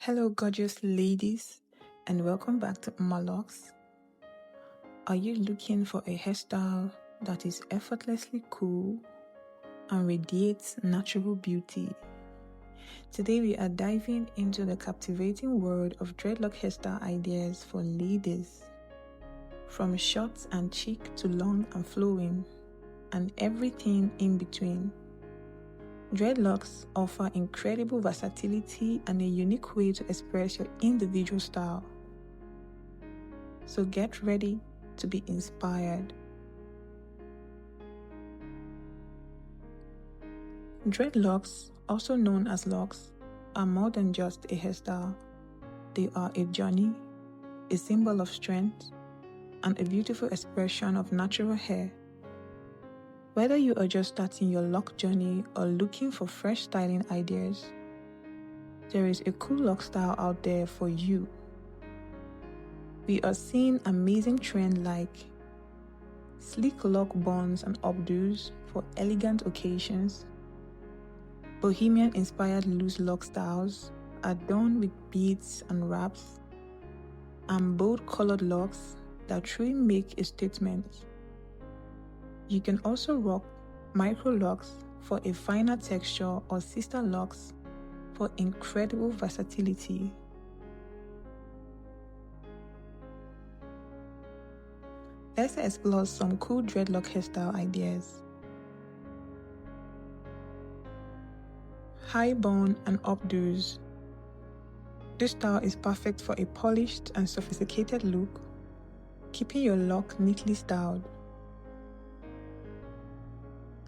Hello, gorgeous ladies, and welcome back to Locs. Are you looking for a hairstyle that is effortlessly cool and radiates natural beauty? Today, we are diving into the captivating world of dreadlock hairstyle ideas for ladies. From short and chic to long and flowing, and everything in between. Dreadlocks offer incredible versatility and a unique way to express your individual style. So get ready to be inspired. Dreadlocks, also known as locks, are more than just a hairstyle. They are a journey, a symbol of strength, and a beautiful expression of natural hair. Whether you are just starting your lock journey or looking for fresh styling ideas, there is a cool lock style out there for you. We are seeing amazing trends like sleek lock buns and updos for elegant occasions, bohemian-inspired loose lock styles adorned with beads and wraps, and bold colored locks that truly make a statement. You can also rock micro locks for a finer texture or Sisterlocks for incredible versatility. Let's explore some cool dreadlock hairstyle ideas. High bun and updos. This style is perfect for a polished and sophisticated look, keeping your lock neatly styled.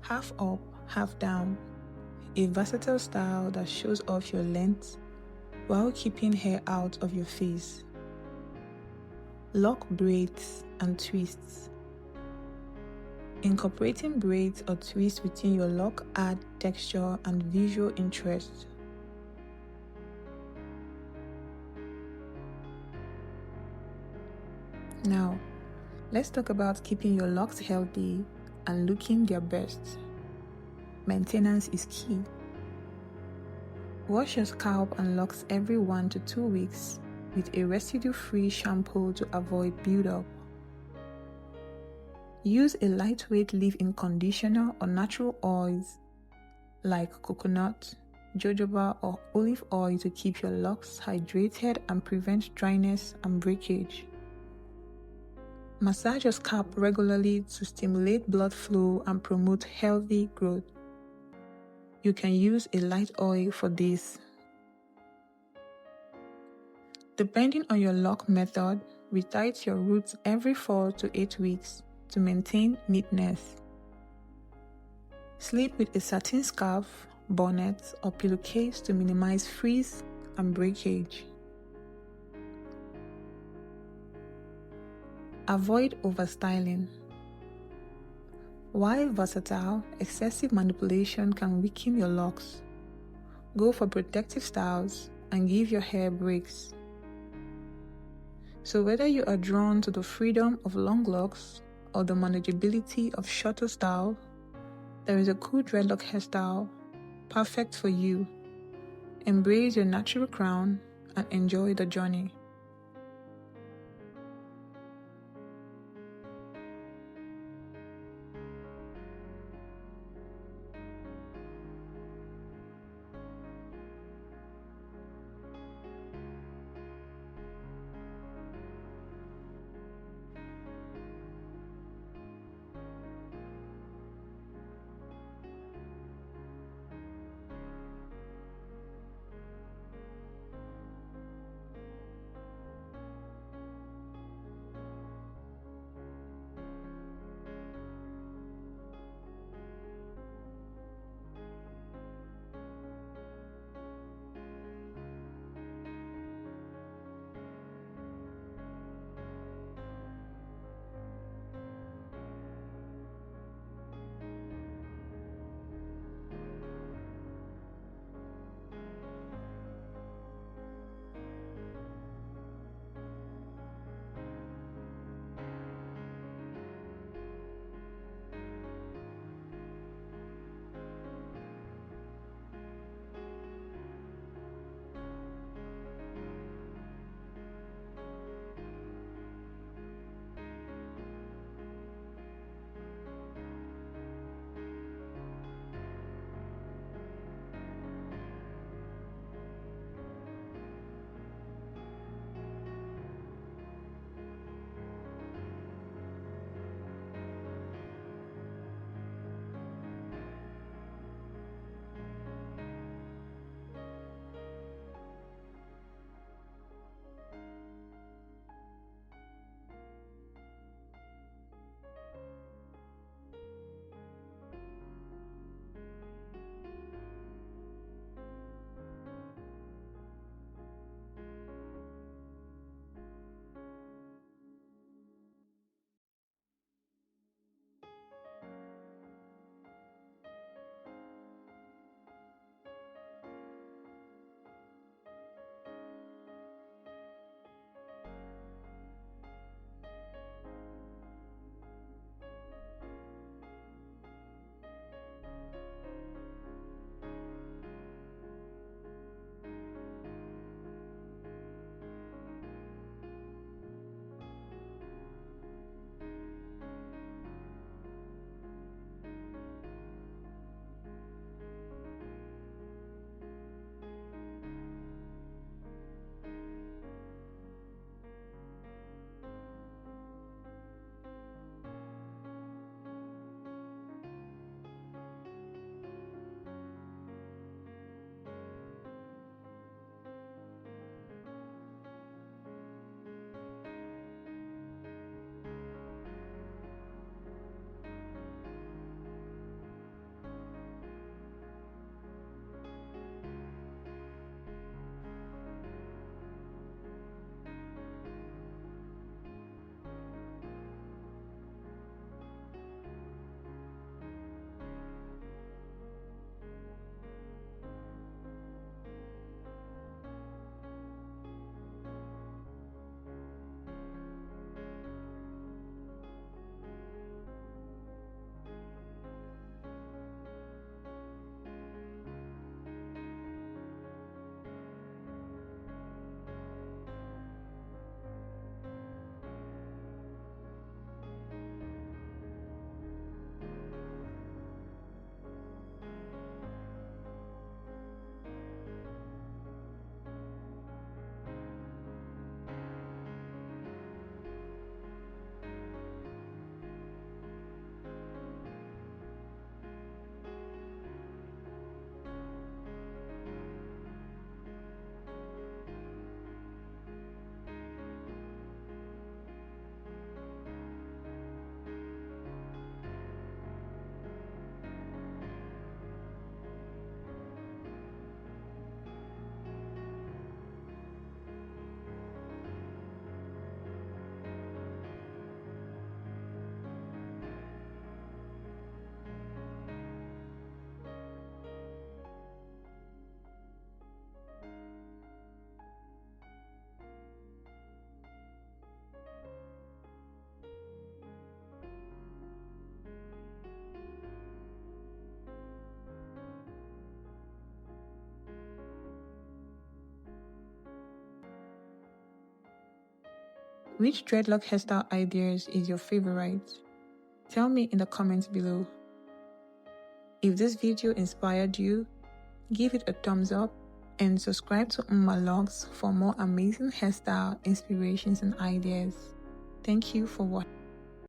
Half up, half down, a versatile style that shows off your length while keeping hair out of your face. Lock braids and twists. Incorporating braids or twists within your lock add texture and visual interest. Now, let's talk about keeping your locks healthy and looking their best. Maintenance is key. Wash your scalp and locks every 1 to 2 weeks with a residue-free shampoo to avoid buildup. Use a lightweight leave-in conditioner or natural oils like coconut, jojoba, or olive oil to keep your locks hydrated and prevent dryness and breakage. Massage your scalp regularly to stimulate blood flow and promote healthy growth. You can use a light oil for this. Depending on your lock method, retight your roots every 4 to 8 weeks to maintain neatness. Sleep with a satin scarf, bonnet, or pillowcase to minimize frizz and breakage. Avoid overstyling. While versatile, excessive manipulation can weaken your locks. Go for protective styles and give your hair breaks. So whether you are drawn to the freedom of long locks or the manageability of shorter style, there is a cool dreadlock hairstyle perfect for you. Embrace your natural crown and enjoy the journey. Which dreadlock hairstyle ideas is your favorite? Tell me in the comments below. If this video inspired you, give it a thumbs up and subscribe to Locs for more amazing hairstyle inspirations and ideas. Thank you for watching.